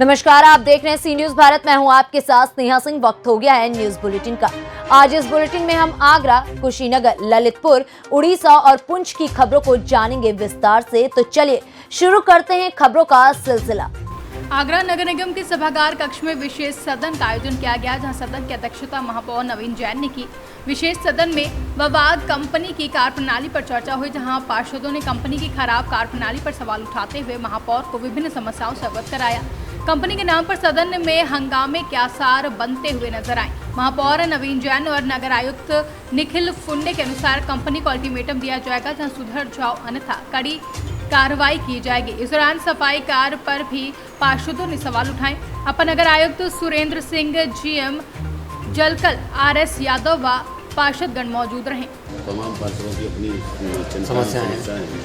नमस्कार, आप देख रहे हैं सी न्यूज भारत। मैं हूं आपके साथ स्नेहा सिंह। वक्त हो गया है न्यूज बुलेटिन का। आज इस बुलेटिन में हम आगरा, कुशीनगर, ललितपुर, उड़ीसा और पुंछ की खबरों को जानेंगे विस्तार से। तो चलिए शुरू करते हैं खबरों का सिलसिला। आगरा नगर निगम के सभागार कक्ष में विशेष सदन का आयोजन किया गया, जहां सदन की अध्यक्षता महापौर नवीन जैन ने की। विशेष सदन में ववाद कंपनी की कार्यप्रणाली पर चर्चा हुई, जहां पार्षदों ने कंपनी की खराब कार्यप्रणाली पर सवाल उठाते हुए महापौर को विभिन्न समस्याओं से अवगत कराया। कंपनी के नाम पर सदन में हंगामे के आसार बनते हुए नजर आए। महापौर नवीन जैन और नगर आयुक्त निखिल फुंडे के अनुसार कंपनी को अल्टीमेटम दिया जाएगा, जहां सुधर जाओ अन्यथा कड़ी कार्रवाई की जाएगी। इस दौरान सफाई कार्य पर भी पार्षदों ने सवाल उठाए। अपर नगर आयुक्त सुरेंद्र सिंह, जीएम जलकल, आरएस यादव व पार्षदगण मौजूद रहे। तमाम पार्षदों की अपनी समस्याएं हैं।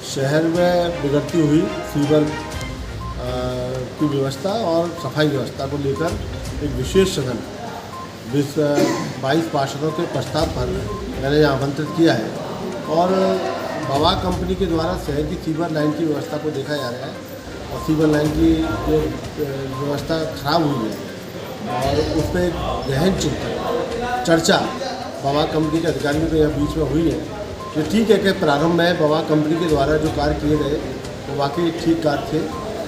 शहर में बिगड़ती हुई सीवर की व्यवस्था और सफाई व्यवस्था को लेकर एक विशेष सदन 22 पार्षदों के प्रस्ताव पर मैंने यहाँ आमंत्रित किया है और बवा कंपनी के द्वारा शहर की सीवर लाइन की व्यवस्था को देखा जा रहा है और सीवर लाइन की जो व्यवस्था खराब हुई है और उस पर एक गहन चिंतन चर्चा बवा कंपनी के अधिकारियों के यहाँ बीच में हुई है। ये ठीक है कि प्रारंभ में बवा कंपनी के द्वारा जो कार्य किए गए वो वाकई ठीक कार्य थे,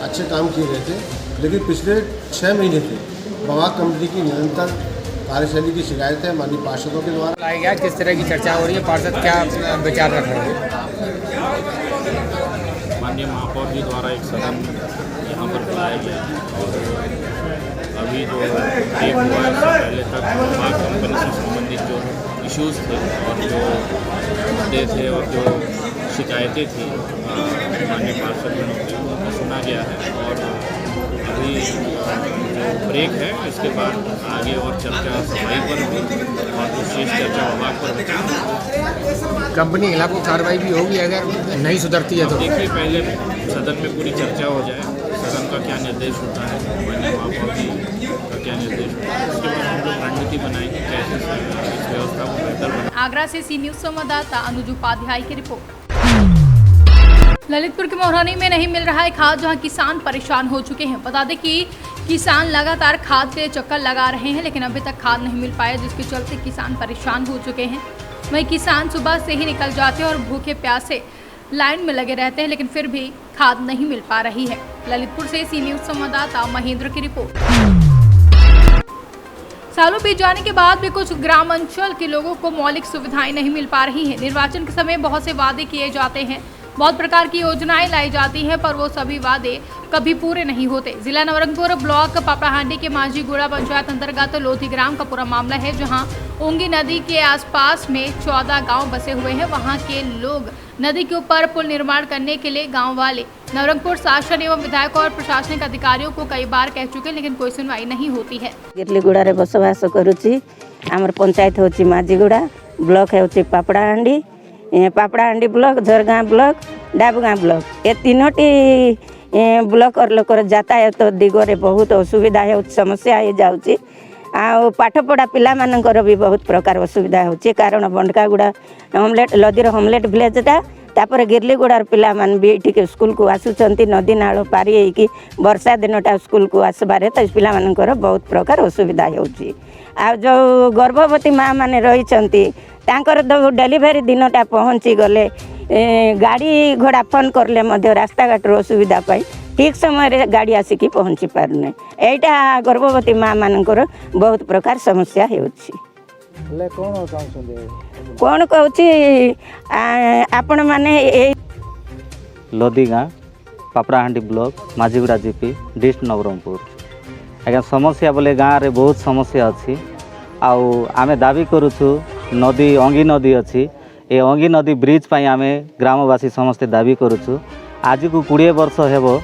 अच्छे काम किए गए थे, लेकिन पिछले 6 महीने से बवा कंपनी की निरंतर कार्यशैली की शिकायतें माननीय पार्षदों के द्वारा लाया गया। किस तरह की चर्चा हो रही है, पार्षद क्या विचार रख रहे हैं? माननीय महापौर जी द्वारा एक सदन यहाँ पर बुलाया गया और अभी जो एक हुआ है उससे पहले तक बवा कंपनी से संबंधित जो इश्यूज़ थे और जो मुद्दे थे और जो शिकायतें थी माननीय पार्षदों की उनको सुना गया है और अभी जो ब्रेक है इसके बाद आगे और चर्चा सफाई पर भी और विशेष चर्चा विभाग पर भी। कंपनी के खिलाफ कार्रवाई भी होगी अगर नहीं सुधरती है तो? देखिए, पहले सदन में पूरी चर्चा हो जाए, सदन का क्या निर्देश होता है, माननीय महापौर जी का क्या निर्देश होता है, उसके बाद हम लोग रणनीति बनाएंगे कैसे इस व्यवस्था को बेहतर बनाएं। आगरा से सी न्यूज संवाददाता अनुज उपाध्याय की रिपोर्ट। ललितपुर के मोहरानी में नहीं मिल रहा है खाद, जहां किसान परेशान हो चुके हैं। बता दें कि किसान लगातार खाद के चक्कर लगा रहे हैं, लेकिन अभी तक खाद नहीं मिल पाया, जिसके चलते किसान परेशान हो चुके हैं। वहीं किसान सुबह से ही निकल जाते हैं और भूखे प्यासे लाइन में लगे रहते हैं, लेकिन फिर भी खाद नहीं मिल पा रही है। ललितपुर से सी न्यूज संवाददाता महेंद्र की रिपोर्ट। सालों बीत जाने के बाद भी कुछ ग्राम अंचल के लोगों को मौलिक सुविधाएं नहीं मिल पा रही हैं। निर्वाचन के समय बहुत से वादे किए जाते हैं, बहुत प्रकार की योजनाएं लाई जाती हैं, पर वो सभी वादे कभी पूरे नहीं होते। जिला नवरंगपुर ब्लॉक पापड़ाहांडी के माझीगुड़ा पंचायत अंतर्गत लोधी ग्राम का पूरा मामला है, जहां ओंगी नदी के आसपास में 14 गांव बसे हुए हैं। वहां के लोग नदी के ऊपर पुल निर्माण करने के लिए गांव वाले नवरंगपुर शासन एवं विधायक और प्रशासनिक अधिकारियों को कई बार कह चुके, लेकिन कोई सुनवाई नहीं होती है। गिरलीगुड़ा बसवास करुच्ची। आमर पंचायत होची माझीगुड़ा, ब्लॉक होची Papadahandi, Papadahandi block, Jharigaon block, Dabugaon block. ये तीनोटी ब्लॉक और लोकर यातायात दिगरे बहुत असुविधा है, समस्या हो जाऊँगी। आ पाठपढ़ा पिलामानंकर भी बहुत प्रकार असुविधा होची, कारण बंडकागुड़ा हमलेट लदीर हमलेट विलेजटा तापर गिरलीगुड़ार पिलामान भी ये स्कूल को आसुचंती, नदी नाल पारी होइकी वर्षा दिनटा स्कूल को आसबारे तो पिलामानंकर बहुत प्रकार असुविधा होची। आ जो गर्भवती माँ माने रहिचंती तांकर डेलीवरी दिनटा पहुँची गले गाड़ी घोड़ा फोन करले मध्य रास्ता घाटर असुविधा पाई ठीक समय गाड़ी आसिकी पहुँची पारुने। एटा गर्भवती माँ मानकर बहुत प्रकार समस्या होची। कौन कहूँ आपण माने Lodhigaon, Papadahandi block, Majhiguda GP, district Nabarangpur. आज्ञा समस्या बोले गाँव में बहुत समस्या अच्छी। आमे दाबी करुचु नदी अंगी नदी अच्छी, ये अंगी नदी ब्रिज पाई आमे ग्रामवासी समस्ते दाबी करुचु। आज को 20 वर्ष हेबो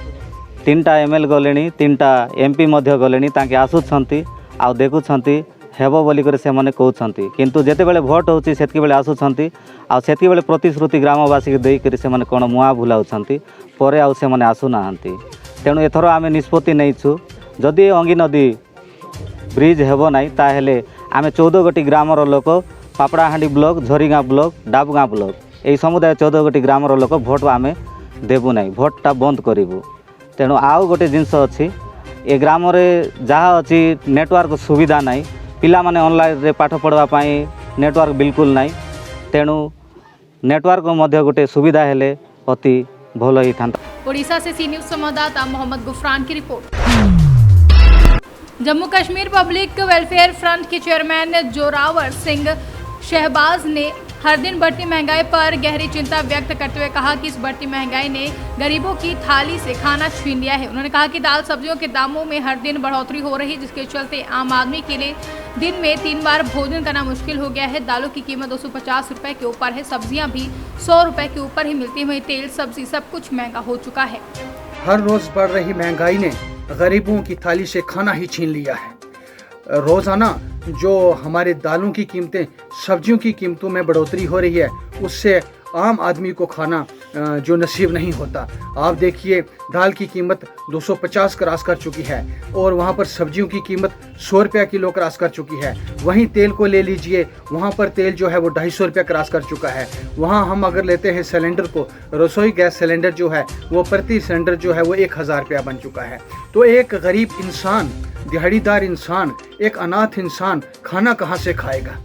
3टा एमएल गले, 3टा एमपी मध्य गले, ताके आसुछंती आ देखुछंती हेबो बोली करे से माने कहउछंती, किंतु जेते बेले भोट होची सेतकी बेले आसुछंती आ सेतकी बेले प्रतिश्रुति ग्रामवासी के देई करे से माने कोन मुआ भुलाउछंती, परे आ से माने आसु नाहंती। तेणु एथरो आमे निष्पत्ति नैछु, जदि अंगी नदी ब्रिज हेबो नाई ताहेले आमे 14 गोटी ग्रामर लोक Papadahandi block, झरीगाँ block, Dabugaon block, यही समुदाय 14 गोटी ग्रामर लोक भोट आमे देबु नाई, भोटटा बंद करिबु। तेणु आउ गोटे जिनस अच्छी ए ग्राम जहाँ अच्छी नेटवर्क सुविधा नहीं पिला माने ऑनलाइन रे पाठ पढ़ापी नेटवर्क बिल्कुल नहीं तेणु नेटवर्क मध्य गोटे सुविधा हेले अति भल ही था। ओडिशा से सी न्यूज संवाददाता मोहम्मद गुफरान की report. Jammu Kashmir public welfare front के चेयरमैन जोरावर सिंह शहबाज ने हर दिन बढ़ती महंगाई पर गहरी चिंता व्यक्त करते हुए कहा कि इस बढ़ती महंगाई ने गरीबों की थाली से खाना छीन लिया है। उन्होंने कहा कि दाल सब्जियों के दामों में हर दिन बढ़ोतरी हो रही है, जिसके चलते आम आदमी के लिए दिन में 3 बार भोजन करना मुश्किल हो गया है। दालों की कीमत 250 रुपये के ऊपर है, सब्जियां भी 100 रुपये के ऊपर ही मिलती हैं, तेल सब्जी सब कुछ महंगा हो चुका है। हर रोज बढ़ रही महंगाई ने गरीबों की थाली से खाना ही छीन लिया है। रोजाना जो हमारे दालों की कीमतें, सब्जियों की कीमतों में बढ़ोतरी हो रही है, उससे आम आदमी को खाना जो नसीब नहीं होता। आप देखिए दाल की कीमत 250 क्रॉस कर चुकी है और वहाँ पर सब्जियों की कीमत 100 रुपये किलो क्रॉस कर चुकी है। वहीं तेल को ले लीजिए, वहाँ पर तेल जो है वो 250 रुपये क्रॉस कर चुका है। वहाँ हम अगर लेते हैं सिलेंडर को, रसोई गैस सिलेंडर जो है वो प्रति सिलेंडर जो है वो 1000 रुपया बन चुका है। तो एक गरीब इंसान, दिहाड़ीदार इंसान, एक अनाथ इंसान खाना कहाँ से खाएगा?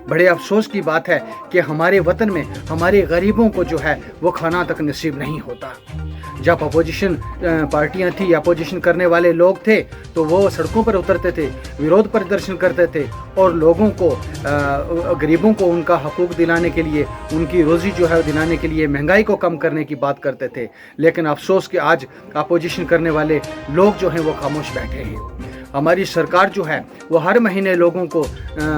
बड़े अफसोस की बात है कि हमारे वतन में हमारे गरीबों को जो है वो खाना तक नसीब नहीं होता। जब अपोजिशन पार्टियां थी, अपोजिशन करने वाले लोग थे, तो वो सड़कों पर उतरते थे, विरोध प्रदर्शन करते थे और लोगों को, गरीबों को उनका हकूक़ दिलाने के लिए, उनकी रोज़ी जो है दिलाने के लिए, महंगाई को कम करने की बात करते थे। लेकिन अफसोस कि आज अपोजिशन करने वाले लोग जो हैं वो खामोश बैठे हैं। हमारी सरकार जो है वो हर महीने लोगों को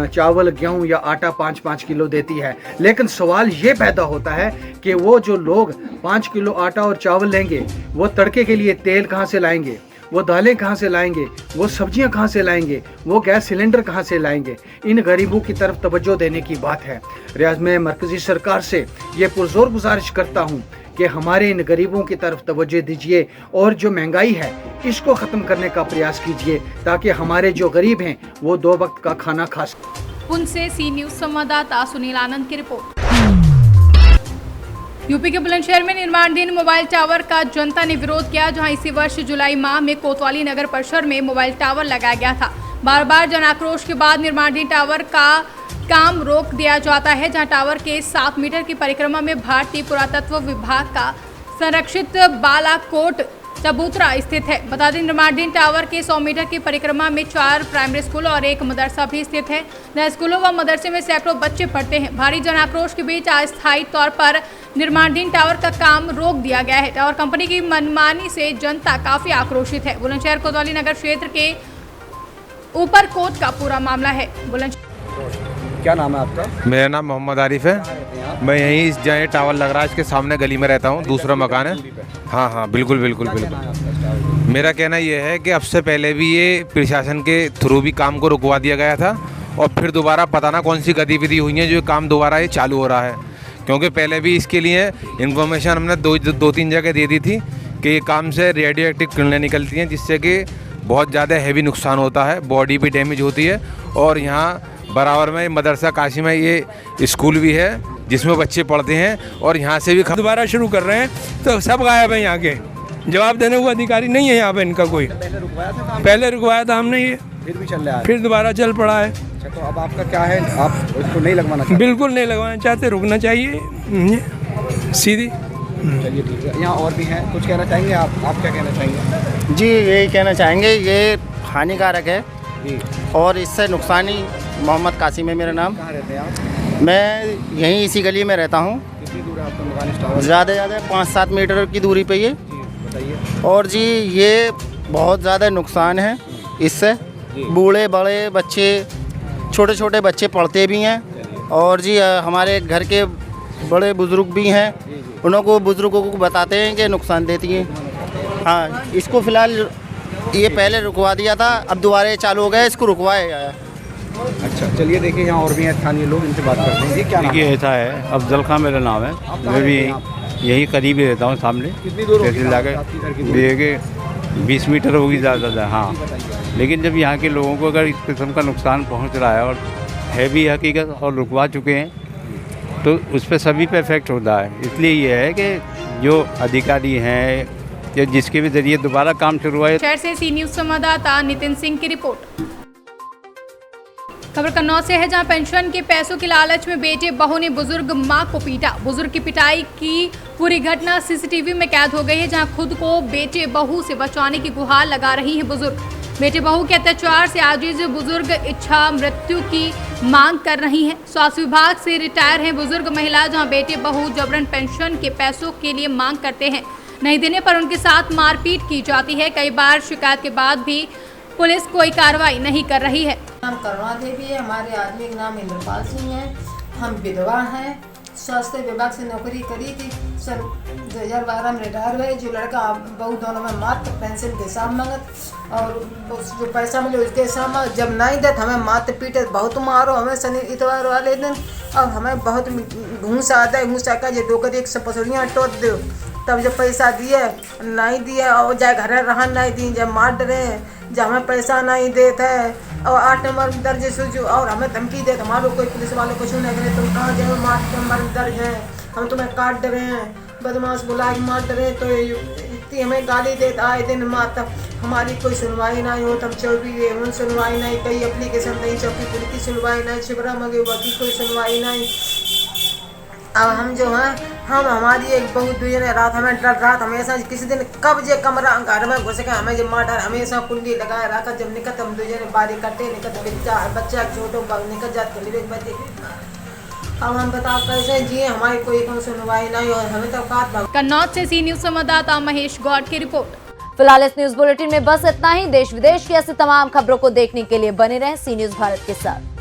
चावल, गेहूं या आटा 5-5 किलो देती है, लेकिन सवाल ये पैदा होता है कि वो जो लोग 5 किलो आटा और चावल लेंगे, वो तड़के के लिए तेल कहाँ से लाएंगे, वो दालें कहाँ से लाएंगे, वो सब्जियां कहाँ से लाएंगे, वो गैस सिलेंडर कहाँ से लाएंगे? इन गरीबों की तरफ तवज्जो देने की बात है। रियाज में मरकज़ी सरकार से ये पुरजोर गुजारिश करता हूँ कि हमारे इन गरीबों की तरफ तवज्जो दीजिए और जो महंगाई है इसको ख़त्म करने का प्रयास कीजिए, ताकि हमारे जो गरीब हैं वो 2 वक्त का खाना खा सकें। उनसे सी न्यूज संवाददाता सुनील आनंद की रिपोर्ट। यूपी के बुलंदशहर में निर्माणाधीन मोबाइल टावर का जनता ने विरोध किया, जहां इसी वर्ष जुलाई माह में कोतवाली नगर परिसर में मोबाइल टावर लगाया गया था। बार बार जन आक्रोश के बाद निर्माणाधीन टावर का काम रोक दिया जाता है, जहां टावर के 7 मीटर की परिक्रमा में भारतीय पुरातत्व विभाग का संरक्षित बालाकोट चबूतरा स्थित है। बता दें निर्माणाधीन टावर के 100 मीटर की परिक्रमा में 4 प्राइमरी स्कूल और 1 मदरसा भी स्थित है, जहां स्कूलों व मदरसे में सैकड़ों बच्चे पढ़ते हैं। भारी जन आक्रोश के बीच अस्थायी तौर पर निर्माणाधीन टावर का काम रोक दिया गया है। टावर कंपनी की मनमानी से जनता काफी आक्रोशित है। बुलंदशहर कोतवाली नगर क्षेत्र के ऊपर कोट का पूरा मामला है। क्या नाम है आपका? मेरा नाम मोहम्मद आरिफ है। मैं यहीं जहाँ ये टावर लग रहा है इसके सामने गली में रहता हूँ, दूसरा मकान है। हाँ, बिल्कुल। मेरा कहना ये है कि अब से पहले भी ये प्रशासन के थ्रू भी काम को रुकवा दिया गया था और फिर दोबारा पता ना कौन सी गतिविधि हुई है जो काम दोबारा ये चालू हो रहा है, क्योंकि पहले भी इसके लिए इन्फॉर्मेशन हमने 2-3 जगह दे दी थी कि ये काम से रेडियो एक्टिव किरणें निकलती हैं, जिससे कि बहुत ज़्यादा हैवी नुकसान होता है, बॉडी भी डैमेज होती है। और यहाँ बराबर में मदरसा काशी में ये स्कूल भी है जिसमें बच्चे पढ़ते हैं और यहाँ से भी दोबारा शुरू कर रहे हैं, तो सब गायब है। यहाँ के जवाब देने को अधिकारी नहीं है यहाँ पे इनका कोई। पहले रुकवाया था हमने, ये फिर भी चल रहा है, फिर दोबारा चल पड़ा है। अच्छा, तो अब आपका क्या है? आप इसको नहीं लगवाना चाहते? बिल्कुल नहीं लगवाना चाहते, रुकना चाहिए सीधी। चलिए ठीक है। यहाँ और भी हैं, कुछ कहना चाहेंगे आप क्या कहना चाहेंगे? जी यही कहना चाहेंगे, ये हानिकारक है जी और इससे नुकसानी। मोहम्मद कासिम है मेरा नाम। कहाँ रहते हैं आप? मैं यहीं इसी गली में रहता हूँ। कितनी दूर है आपका मकान इस टावर? ज़्यादा 5-7 मीटर की दूरी पे ये। बताइए। और जी ये बहुत ज़्यादा नुकसान है इससे। बूढ़े बड़े बच्चे, छोटे छोटे बच्चे पढ़ते भी हैं और जी हमारे घर के बड़े बुज़ुर्ग भी हैं, उनको बुज़ुर्गों को बताते हैं कि नुकसान देती हैं। हाँ, इसको फ़िलहाल ये पहले रुकवा दिया था, अब दोबारा चालू हो गया, इसको रुकवाया गया। अच्छा, चलिए देखिए यहाँ और भी हैं स्थानीय लोग, इनसे बात करते हैं। ये क्या नाम है? ऐसा है, अफजल खान मेरा नाम है। मैं भी यहीं करीब ही रहता हूँ, सामने। कितनी दूर होगी? 20 मीटर होगी ज़्यादा। हाँ, लेकिन जब यहाँ के लोगों को अगर इस किस्म का नुकसान पहुँच रहा है और है भी हकीकत और रुकवा चुके हैं, तो उस पर सभी पे इफेक्ट होता है। इसलिए ये है कि जो अधिकारी हैं जिसके भी जरिए दोबारा काम शुरू हुआ है। शहर से सी न्यूज संवाददाता नितिन सिंह की रिपोर्ट। खबर कन्नौज से है, जहां पेंशन के पैसों के लालच में बेटे बहू ने बुजुर्ग मां को पीटा। बुजुर्ग की पिटाई की पूरी घटना सीसीटीवी में कैद हो गई है, जहां खुद को बेटे बहू से बचाने की गुहार लगा रही है बुजुर्ग। बेटे बहू के अत्याचार से आजिज बुजुर्ग इच्छा मृत्यु की मांग कर रही हैं। स्वास्थ्य विभाग से रिटायर हैं बुजुर्ग महिला, जहां बेटे बहू जबरन पेंशन के पैसों के लिए मांग करते हैं। नहीं देने पर उनके साथ मारपीट की जाती है। कई बार शिकायत के बाद भी पुलिस कोई कार्रवाई नहीं कर रही है। नाम करुणा देवी है, हमारे आदमी का नाम इंद्रपाल सिंह है, हम विधवा हैं। स्वास्थ्य विभाग से नौकरी करी थी, सन 2012 में रिटायर हुए। जो लड़का बहू दोनों में मात्र पेंशन के हिसाब मांगत और जो पैसा मिले उसके हिसाब जब नहीं देते हमें मात्र पीटे, बहुत मारो हमें शनि इतवार वाले दिन, और हमें बहुत घूस आता है। घूस आकर जो 2 कर 1 पसौड़ियाँ टोट दो, तब जब पैसा दिए नहीं दिए और जाए घर रहा नहीं दी, जब मार डरे जब हमें पैसा नहीं देते और 8 नंबर दर्ज सूझो और हमें धमकी देते। हमारे कोई पुलिस वाले कुछ नहीं करे, तुम कहाँ जाओ, 8 नंबर दर्ज है, हम तुम्हें काट डरे हैं, बदमाश बुला के मार डरे। तो इतनी हमें गाली देते आए दिन माता, हमारी कोई सुनवाई नहीं हो। तब 24 सुनवाई नहीं, कई एप्लीकेशन नहीं, चौकी पुलिस की सुनवाई नहीं, शिवरा मगे बाकी कोई सुनवाई नहीं। अब हम जो हैं हम हमारी एक बहुत दुई ने रात हमें डर रात हमेशा किसी दिन कब जे कमरा घर में घुस के हमें जो मार डर हमेशा कुंडी लगाए रखा। जब निकट हम दुई ने बारी कटे निकट बच्चा छोटो निकट जात के लिए बच्चे। अब हम बताओ कैसे जिए, हमारी कोई सुनवाई नहीं और हमें तो काट। कन्नौज से सी न्यूज संवाददाता महेश गौड़ की रिपोर्ट। फिलहाल इस न्यूज बुलेटिन में बस इतना ही। देश विदेश की ऐसी तमाम खबरों को देखने के लिए बने रहें सी न्यूज भारत के साथ।